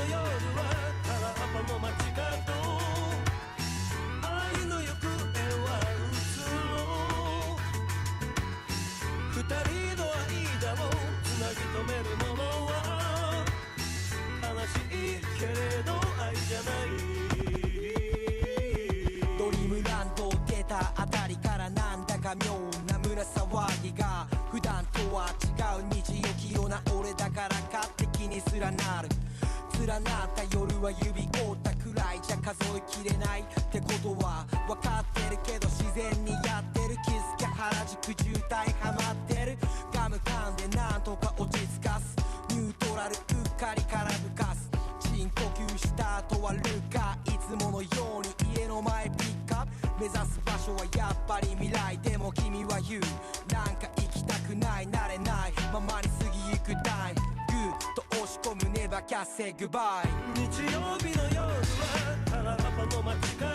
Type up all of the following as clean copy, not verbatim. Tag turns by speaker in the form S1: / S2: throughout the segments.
S1: 夜は原っぱの街角愛の行方はうつろ二人の間をつなぎ止めるものは悲しいけれど愛じゃない
S2: ドリームランド出たあたりからなんだか妙な胸騒ぎが普段とは違う日曜気よな俺だからかって気にすらなる連なった夜は指折ったくらいじゃ数えきれないってことは分かってるけど自然にやってる気づき原宿渋滞ハマってるガム噛んでなんとか落ち着かすニュートラルうっかりからぶかす深呼吸した後はルカいつものように家の前ピックアップ目指す場所はやっぱり未来でも君は言うなんか行きたくない慣れないままに過ぎゆくタイムグッと押し込むネバキャッセグバイ
S1: 日曜日の夜は原っぱの街角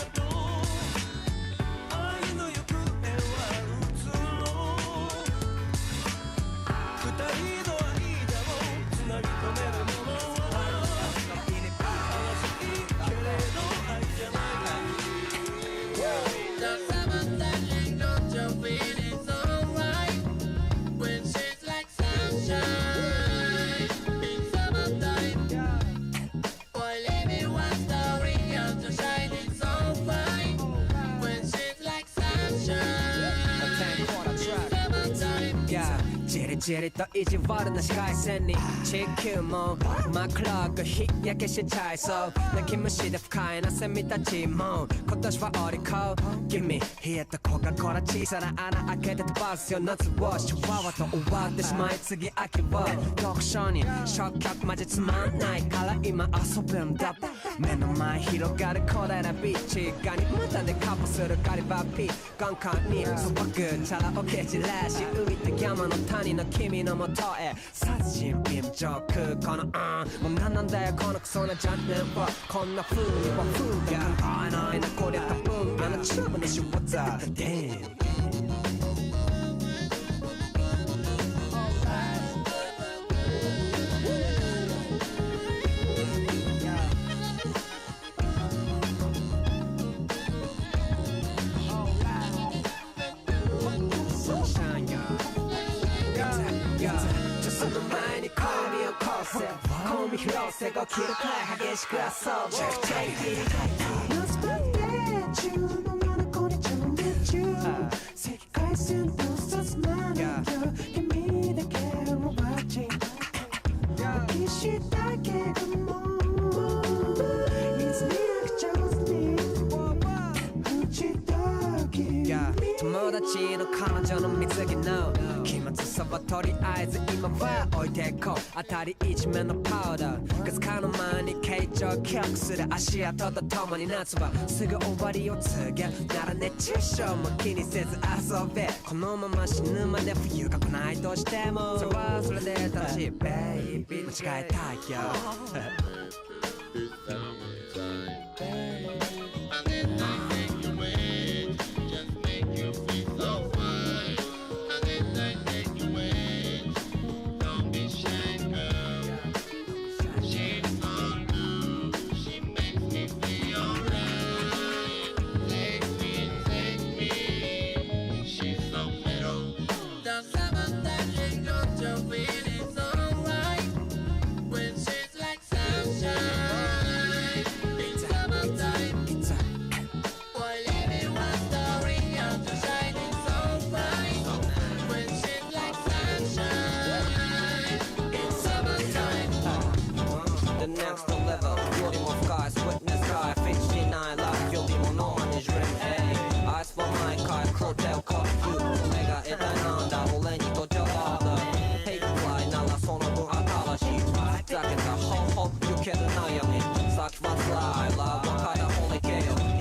S1: 愛の行方はうつろ二人の間をつなぎ止めるものは悲しいけれど愛じゃない
S3: The summertime, don't you feel it's alright when she's like sunshine in summertime? Boy, leave me one story of the shining so fine when she's like sunshine in summertime.
S4: Yeah.じりじりと意地悪な紫外線に地球も真っ黒く日焼けしちゃいそう泣き虫で不快なセミたちも今年はお利口 Gimme 冷えたコカ・コーラ小さな穴開けて飛ばすよ夏をシャワーと終わってしまい次秋を読書に消極マジつまんないから今遊ぶんだ目の前広がる広大なビーチガニ股でカップするガリバーピー眼下にそばくチャラを蹴散らし浮いた山の谷の君のもとへ殺人ビーム上空このもう何なんだよこのクソなジャンルはこんな風には風が合えないなこりゃ多分あのチューブにしわざ Damnその前に恋をこせ恋見広せ5キロくらい激しく遊ぶ
S5: Let's forget you 너만의 거리 처음 met you世界線とさすなのよ君だけを待ち抱きしたけどもいつになく上手に打ち解き
S4: 友達の彼女の水着の気まずさはとりあえず今は置いてこう当たり一面のパウダーガスカの前に形状記憶する足跡とともに夏はすぐ終わりを告げなら熱中症も気にせず遊べこのまま死ぬまで冬が来ないとしてもそれはそれで楽しいベイビー間違えたいよ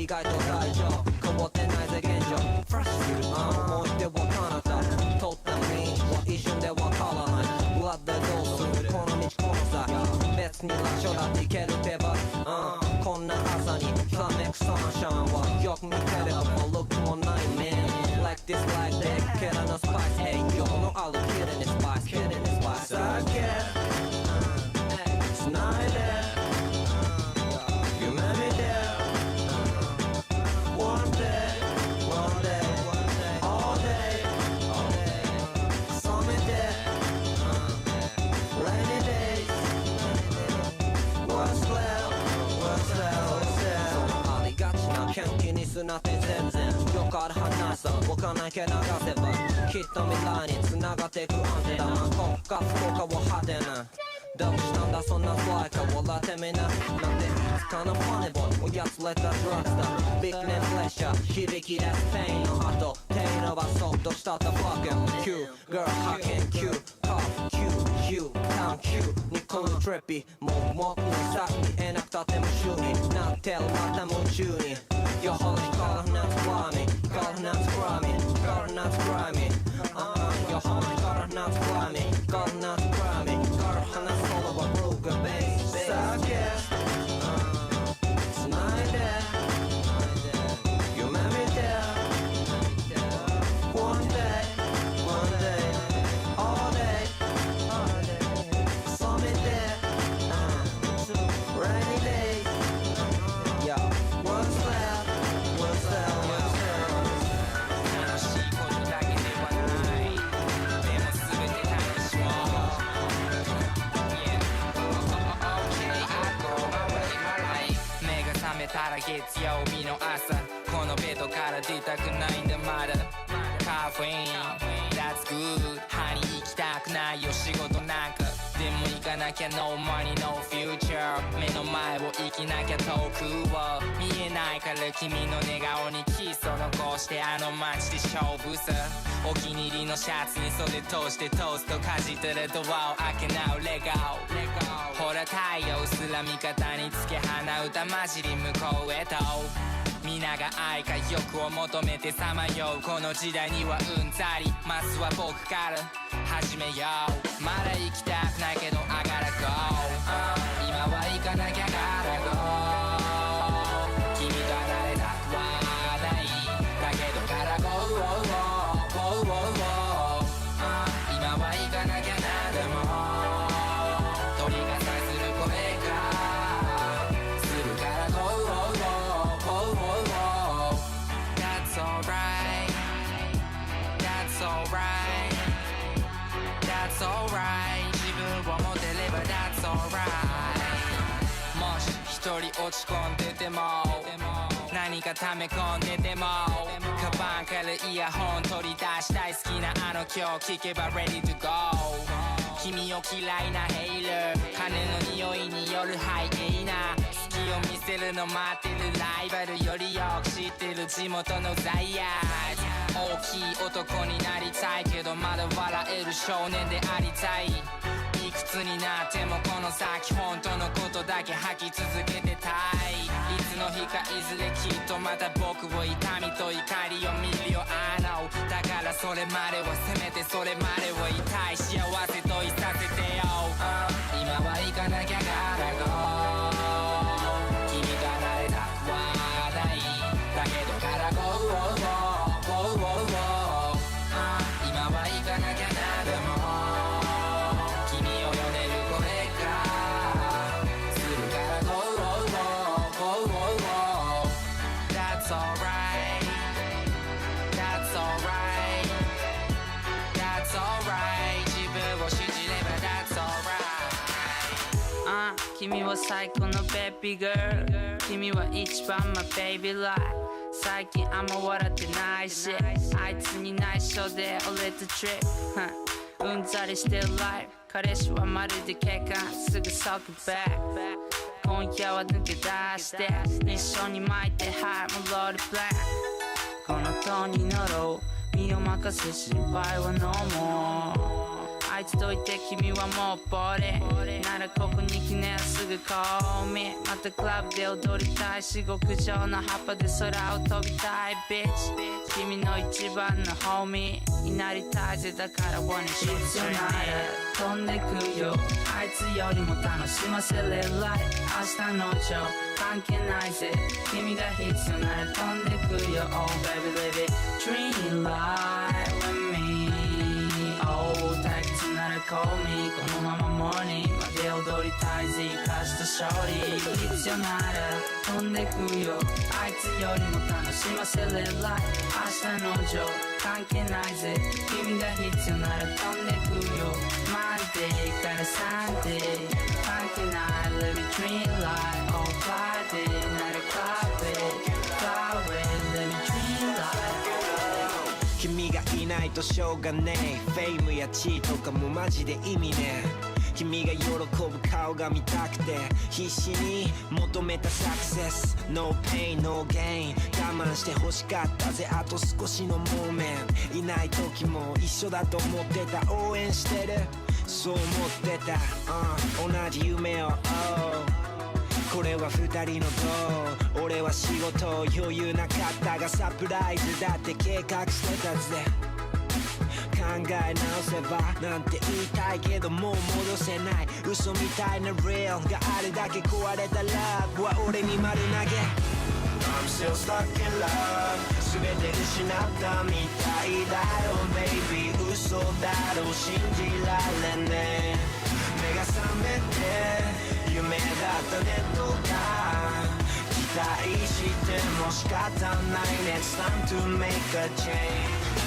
S4: 意外と大丈夫変わってないぜ現状フラッシュ思い出は彼方通った道は一瞬でわからない裏でどうするこの道この先別に楽勝だっていける手ばこんな朝にひらめくサンシャインはよく見てれば悪くもない man Like this like that キラのスパイス栄養のあるキレにスパイスキレにスパイス酒つないでスなって全然よくある話さ動かないけ流せばきっと未来に繋がっていくアンテナ国家福岡を果てなどうしたんだそんなフライか笑ってみななんてつかなファニーボーイおやつれたドラッグスタービッグネームプレッシャー響き出すペインの後手に伸ばそうとしたった fucking Q Girl how can Q Cough Q You Town Q ニコのトリッピーもう僕の先見えなくたっても週になってるまた夢中に Your whole color not grimy Color not grimy Color not grimy Your whole color not grimy Color not grimy Color 話そうのは broken baby 酒繋いで夢見て One day One day All day Some day Rainy day Yeah What's left What's left What's left
S6: 楽しいことだけではないでも全て楽しもう Yeah Okay I go my way my life 目が覚めたら月曜日の朝このベッドから出たくないんだまだカフェイン That's good 歯に行きたくないよ仕事なんかでも行かなきゃ No money no future 目の前を生きなきゃ遠くを見えないから君の寝顔にキスを残してあの街で勝負さお気に入りのシャツに袖通してトーストかじったらドアを開けなおレゴほら太陽すら味方につけ鼻歌混じり向こうへと皆が愛か欲を求めてさまようこの時代にはうんざりまずは僕から始めようまだ行きたくないけど I gotta go、今は行かなきゃ gotta go 君と離れたくはないだけど gotta go、今は行かなきゃなんでも鳥がさする声がするから Go、That's alright That's alright That's alright 自分を持てれば That's alright もし一人落ち込んでても何か溜め込んでてもカバンからイヤホン取り出したい好きなあの曲聴けば Ready to go 君を嫌いなヘイラー金の匂いによるハイエイナ好きを見せるの待ってるライバルよりよく知ってる地元のザイアー大きい男になりたいけどまだ笑える少年でありたいいくつになってもこの先本当のことだけ吐き続けてたいいつの日かいずれきっとまた僕を痛みと怒りを見るよI knowだからそれまではせめてそれまでをいたい幸せといさせてよ、今は行かなきゃ gotta go 君と離れたくはないだけど gotta go、今は行かなきゃなんでも君を呼んでる声がするから Go That's alright That's alright That's alright 自分を信じれば That's alright 君は最高のベビーガール君は一番 my baby life最近あんま笑ってないしあいつに内緒で俺とトリップうんざりしてるライフ彼氏はまるで警官すぐ即バック今夜は抜け出して一緒に巻いてはいもうロールブラックこの塔に乗ろう身を任せ心配は No more あいつといて君はもうボレならここに来ねすぐ call me またクラブで踊りたい至極上の葉っぱで空を飛びたい Bitch 君の一番のホーミーになりたいぜだからwanna shoot you night 飛んでくよあいつよりも楽しませれる Life 明日の今日関係ないぜ君が必要なら飛んでくよ Oh baby live it dream life with me Oh 退屈なら call me このまま morning まで踊りたいぜ生かした勝利必要なら飛んでくよあいつよりも楽しませれる Life 明日の今日関係ないぜ君が必要なら飛んでくよ Monday から Sunday 関係ない Live a dream life Oh Friday なら Club it Club it
S7: ないとしょうがねえフェイムや地位とかもマジで意味ねえ君が喜ぶ顔が見たくて必死に求めたサクセス No pain no gain 我慢して欲しかったぜあと少しのモーメンいない時も一緒だと思ってた応援してるそう思ってた、同じ夢を、これは二人の銅俺は仕事余裕なかったがサプライズだって計画してたぜ考え直せばなんて言いたいけどもう戻せない嘘みたいな real があれだけ壊れたラブは俺に丸投げ I'm still stuck in love 全て失ったみたいだよ baby 嘘だろ信じられねえ目が覚めて夢だったねとか期待しても仕方ない Next time to make a change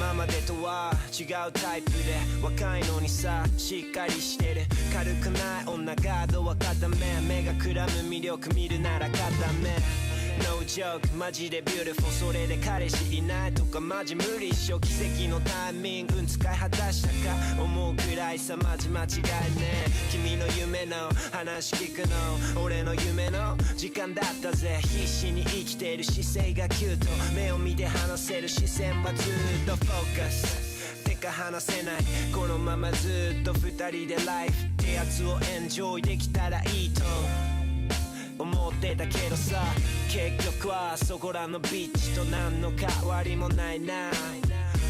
S7: 今までとは違うタイプで若いのにさしっかりしてる軽くない女ガードは固め目がくらむ魅力見るなら固めNo joke マジで beautiful それで彼氏いないとかマジ無理っしょ奇跡のタイミング使い果たしたか思うくらいさマジ間違いね君の夢の話聞くの俺の夢の時間だったぜ必死に生きてる姿勢がキュート目を見て話せる視線はずっとフォーカスてか話せないこのままずっと二人でライフってやつをエンジョイできたらいいと思ってたけどさ結局はそこらのビッチと何の変わりもないな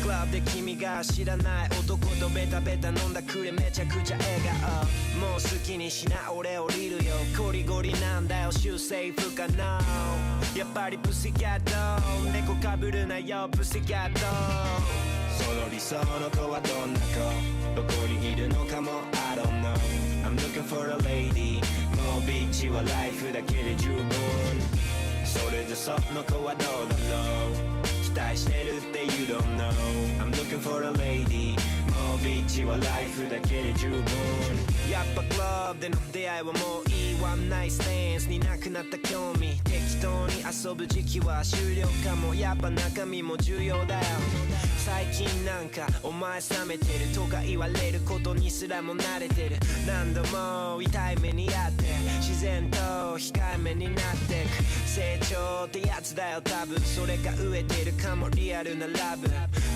S7: クラブで君が知らない男とベタベタ飲んだくれめちゃくちゃ笑顔もう好きにしな俺降りるよゴリゴリなんだよ修正不可能やっぱりプシキャット猫かぶるなよプシキャットその理想の子はどんな子どこにいるのかも I don't know I'm looking for a lady もうビッチはライフだけで十分それじゃその子はどうだろう期待してるって You don't know I'm looking for a lady もうビッチはライフだけで十分やっぱクラブでの出会いはもういいワンナイスタンスになくなった興味適当に遊ぶ時期は終了かもやっぱ中身も重要だよ最近なんかお前冷めてるとか言われることにすらも慣れてる何度も痛い目にあって自然と控えめになってく成長ってやつだよ多分それが飢えてるかもリアルなラブ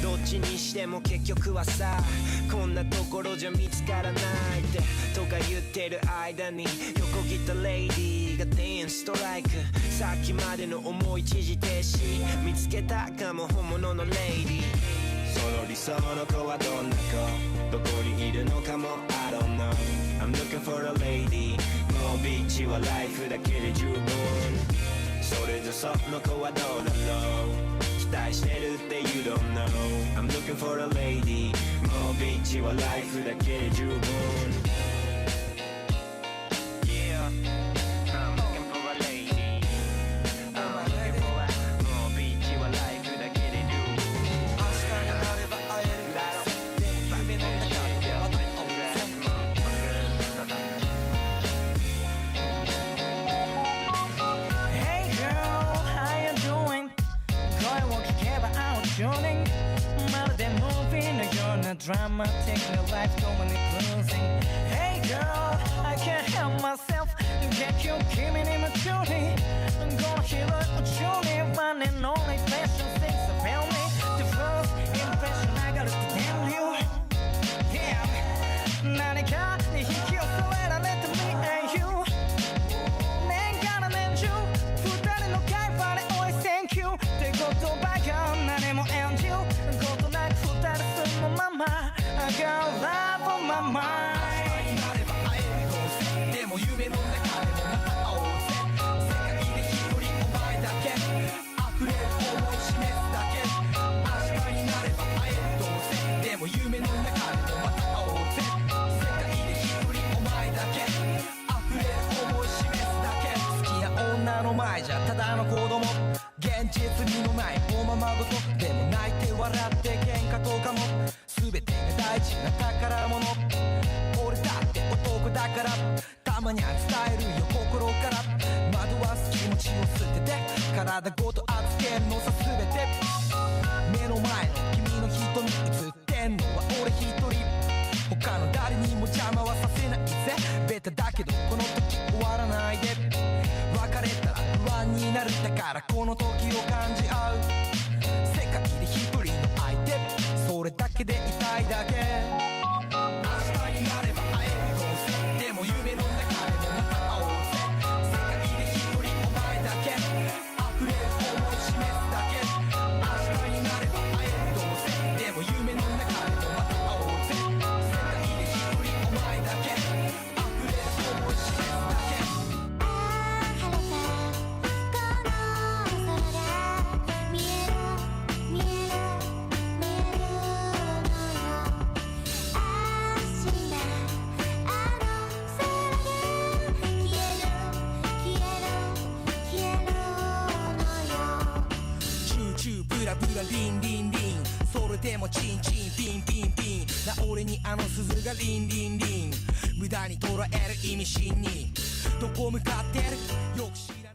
S7: どっちにしても結局はさこんなところじゃ見つからないってとか言ってる間に横切ったレイディーが10ストライクさっきまでの思い一時停止見つけたかも本物のレイディーその理想の子はどんな子どこにいるのかも I don't know I'm looking for a lady もうビッチはライフだけで十分それじゃその子はどうだろう期待してるって You don't know I'm looking for a lady もうビッチはライフだけで十分 Yeah I'm looking for a lady I'm looking for a もうビッチはライフだけで十分
S8: Dramatic life going cruising Hey girl, I can't help myself Get you, 君に夢中にこの広い宇宙に One and only passion things about me The first impression I got to tell you Yeah 何かに引き寄せられて me and you 年から年中二人の会話で Always thank you って言葉が何も演じることなく二人住むままI got love on my mind 明日になれば会えるどうせでも夢の中でもまた会おうぜ世界で一人お前だけ溢れる想い示すだけ明日になれば会えるどうせでも夢の中でもまた会おうぜ世界で一人お前だけ溢れる想い示すだけ好きな女の前じゃただの子供現実味のないおままごとでも泣いて笑って喧嘩とかも全てが大事な宝物俺だって男だからたまには伝えるよ心から惑わす気持ちを捨てて体ごと預けるのさ全て目
S2: 目の前の君の瞳映ってんのは俺一人他の誰にも邪魔はさせないぜベタだけどこの時終わらないで別れたら不安になるだからこの時を感じ合う世界で一人の相手それだけでいたいだけ明日になれば会えるどうせでも夢の中でもまた会おうぜ世界で一人お前だけ溢れる想い示すだけ明日になれば会えるどうせでも夢の中でもまた会おうぜ世界で一人お前だけ溢れる想い示すだけ
S9: 晴れたこの空が見える見える見えるのよ明日あの空が消える消える消えるのよ
S2: チューチューブラブラリンリンリンそれでもチンチンピンピンピンな俺にあの鈴がリンリンリン無駄に捉える意味深にどこ向かってるよく知ら